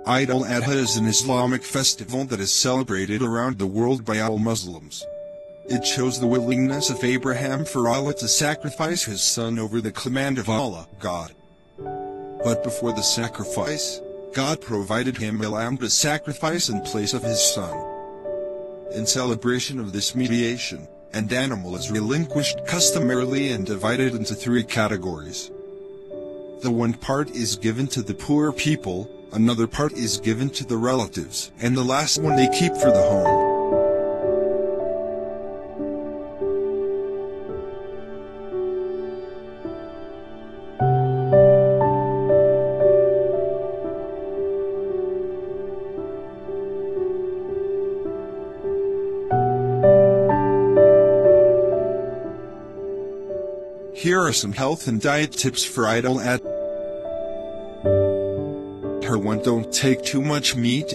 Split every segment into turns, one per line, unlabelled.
Eid al Adha is an Islamic festival that is celebrated around the world by all Muslims. It shows the willingness of Abraham for Allah to sacrifice his son over the command of Allah, God. But before the sacrifice, God provided him a lamb to sacrifice in place of his son. In celebration of this mediation, an animal is relinquished customarily and divided into three categories. The one part is given to the poor people, another part is given to the relatives, and the last one they keep for the home. Here are some health and diet tips for Eid al Adha. 1. Don't take too much meat.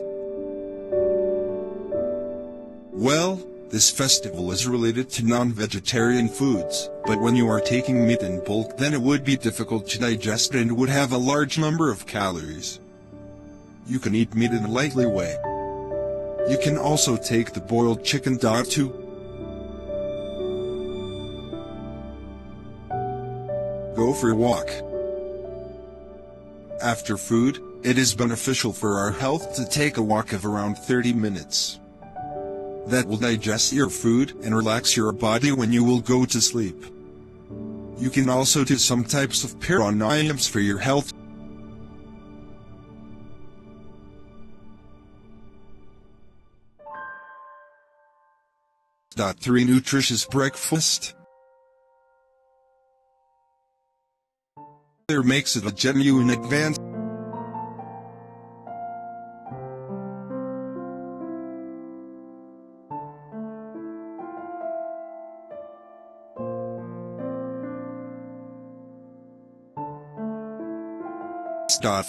Well, this festival is related to non-vegetarian foods, but when you are taking meat in bulk, then it would be difficult to digest and would have a large number of calories. You can eat meat in a lightly way. You can also take the boiled chicken too. Go for a walk. After food, it is beneficial for our health to take a walk of around 30 minutes. That will digest your food and relax your body when you will go to sleep. You can also do some types of pranayams for your health. 3. Nutritious breakfast. There makes it a genuine advance.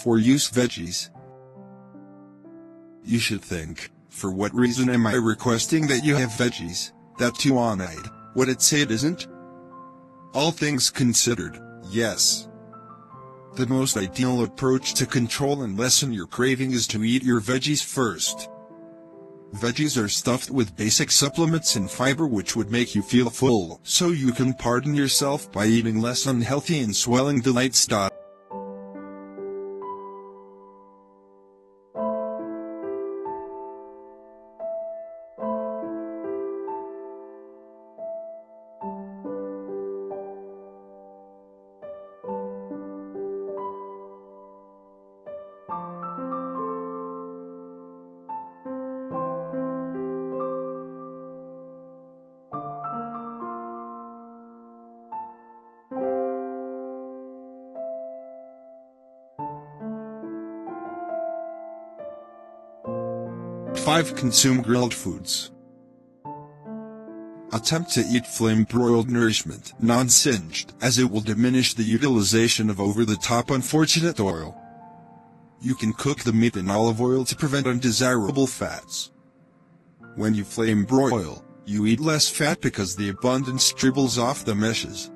For use veggies. You should think, for what reason am I requesting that you have veggies, that too on Eid? Would it say it isn't? All things considered, yes. The most ideal approach to control and lessen your craving is to eat your veggies first. Veggies are stuffed with basic supplements and fiber which would make you feel full, so you can pardon yourself by eating less unhealthy and swelling delights. 5. Consume grilled foods. Attempt to eat flame-broiled nourishment, non-singed, as it will diminish the utilization of over-the-top unfortunate oil. You can cook the meat in olive oil to prevent undesirable fats. When you flame-broil, you eat less fat because the abundance dribbles off the meshes.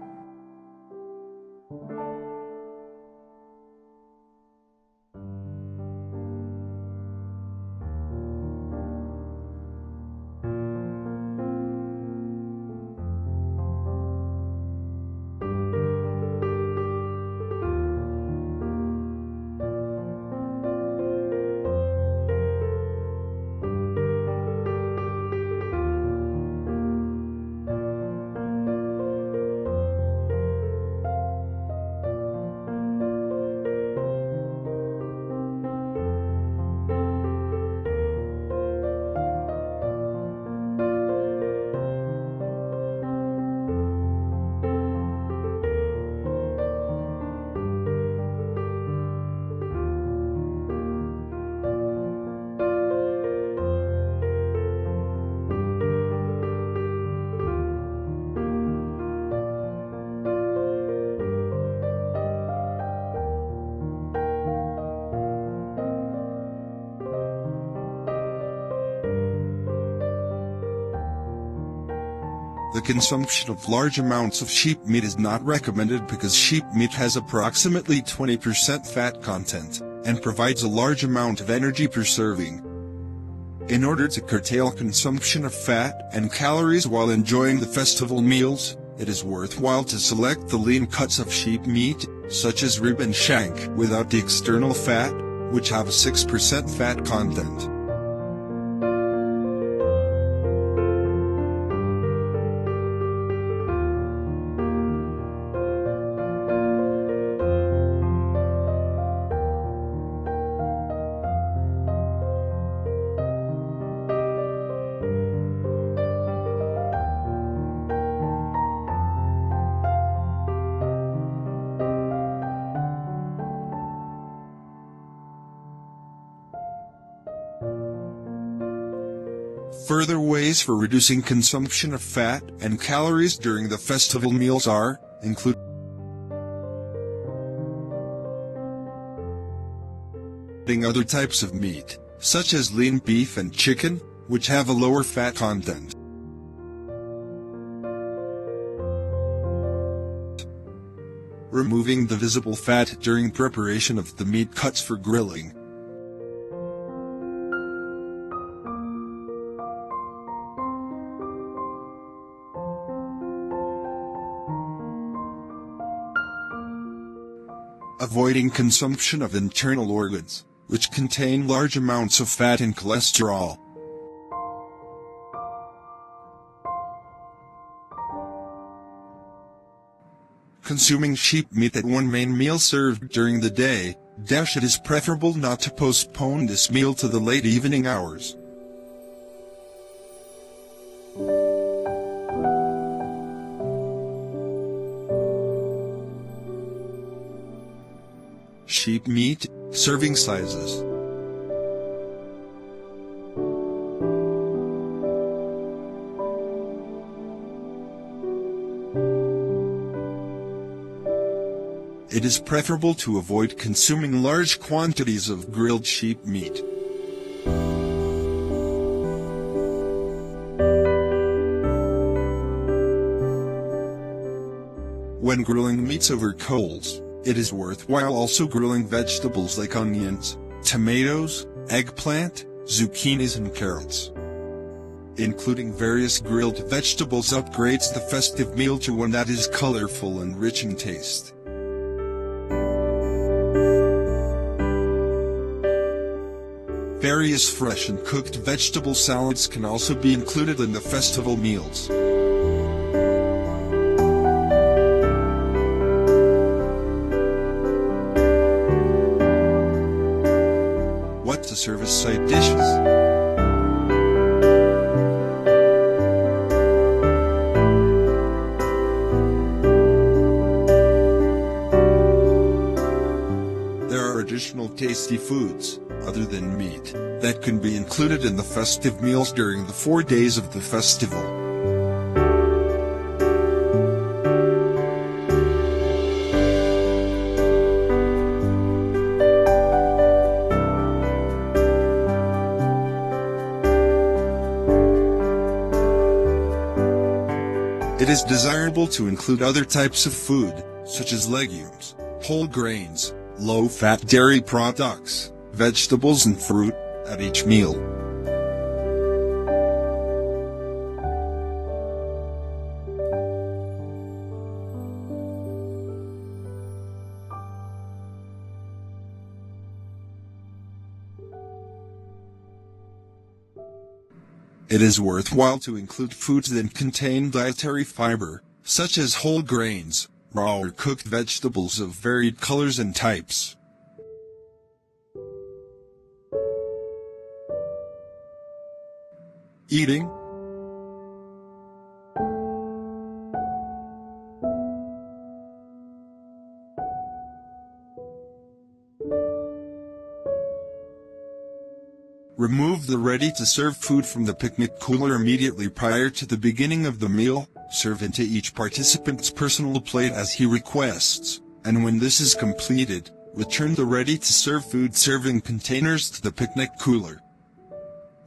The consumption of large amounts of sheep meat is not recommended because sheep meat has approximately 20% fat content, and provides a large amount of energy per serving. In order to curtail consumption of fat and calories while enjoying the festival meals, it is worthwhile to select the lean cuts of sheep meat, such as rib and shank, without the external fat, which have a 6% fat content. Further ways for reducing consumption of fat and calories during the festival meals are, include other types of meat, such as lean beef and chicken, which have a lower fat content. Removing the visible fat during preparation of the meat cuts for grilling. Avoiding consumption of internal organs, which contain large amounts of fat and cholesterol. Consuming sheep meat at one main meal served during the day, it is preferable not to postpone this meal to the late evening hours. Sheep meat, serving sizes. It is preferable to avoid consuming large quantities of grilled sheep meat. When grilling meats over coals, it is worthwhile also grilling vegetables like onions, tomatoes, eggplant, zucchinis and carrots. Including various grilled vegetables upgrades the festive meal to one that is colorful and rich in taste. Various fresh and cooked vegetable salads can also be included in the festival meals. What to serve as side dishes? There are additional tasty foods, other than meat, that can be included in the festive meals during the 4 days of the festival. It is desirable to include other types of food, such as legumes, whole grains, low-fat dairy products, vegetables and fruit, at each meal. It is worthwhile to include foods that contain dietary fiber, such as whole grains, raw or cooked vegetables of varied colors and types. Eating. Remove the ready-to-serve food from the picnic cooler immediately prior to the beginning of the meal. Serve into each participant's personal plate as he requests, and when this is completed, return the ready-to-serve food serving containers to the picnic cooler.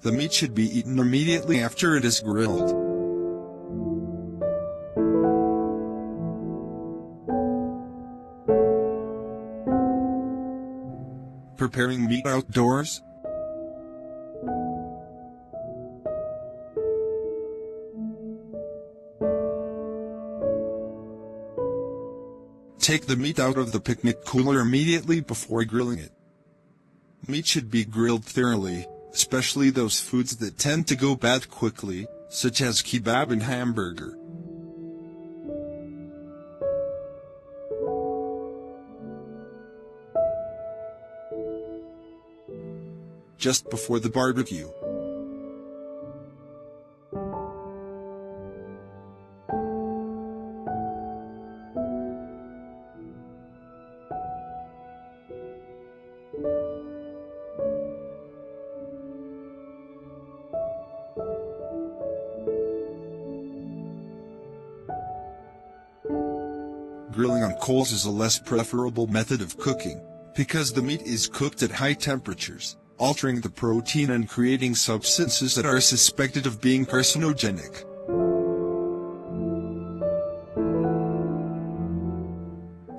The meat should be eaten immediately after it is grilled. Preparing meat outdoors? Take the meat out of the picnic cooler immediately before grilling it. Meat should be grilled thoroughly, especially those foods that tend to go bad quickly, such as kebab and hamburger. Just before the barbecue. Grilling on coals is a less preferable method of cooking, because the meat is cooked at high temperatures, altering the protein and creating substances that are suspected of being carcinogenic.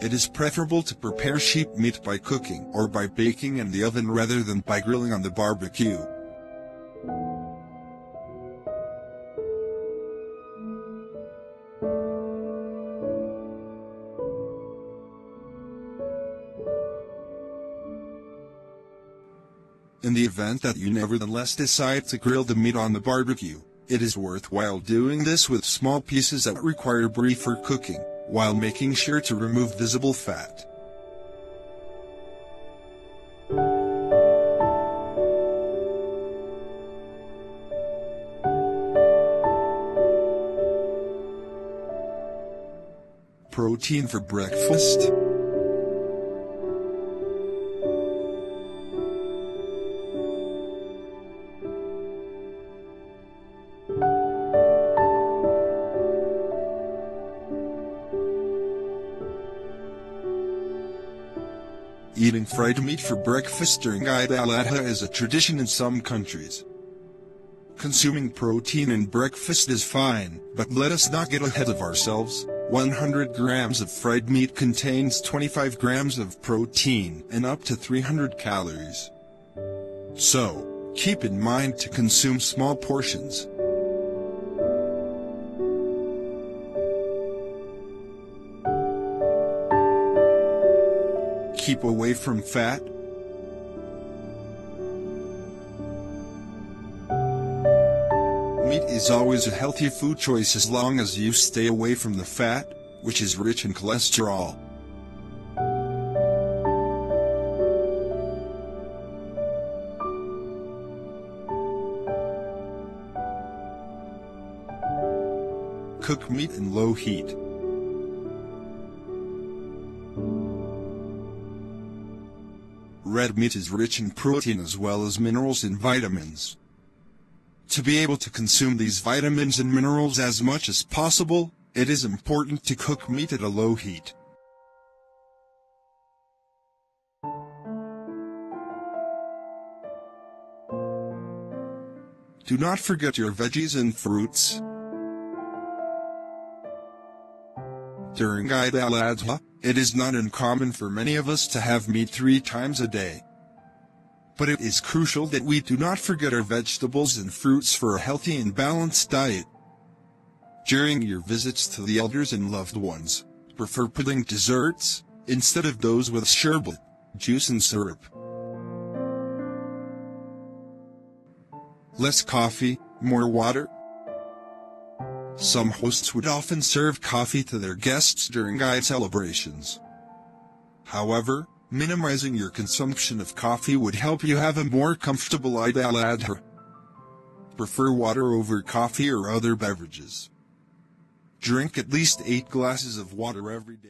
It is preferable to prepare sheep meat by cooking or by baking in the oven rather than by grilling on the barbecue. In the event that you nevertheless decide to grill the meat on the barbecue, it is worthwhile doing this with small pieces that require briefer cooking, while making sure to remove visible fat. Protein for breakfast? Eating fried meat for breakfast during Eid al Adha is a tradition in some countries. Consuming protein in breakfast is fine, but let us not get ahead of ourselves. 100 grams of fried meat contains 25 grams of protein and up to 300 calories. So, keep in mind to consume small portions. Keep away from fat. Meat is always a healthy food choice as long as you stay away from the fat, which is rich in cholesterol. Cook meat in low heat. Red meat is rich in protein as well as minerals and vitamins. To be able to consume these vitamins and minerals as much as possible, it is important to cook meat at a low heat. Do not forget your veggies and fruits. During Eid al Adha, it is not uncommon for many of us to have meat 3 times a day. But it is crucial that we do not forget our vegetables and fruits for a healthy and balanced diet. During your visits to the elders and loved ones, prefer pudding desserts, instead of those with sherbet, juice and syrup. Less coffee, more water. Some hosts would often serve coffee to their guests during Eid celebrations. However, minimizing your consumption of coffee would help you have a more comfortable Eid al Adha. Prefer water over coffee or other beverages. Drink at least 8 glasses of water every day.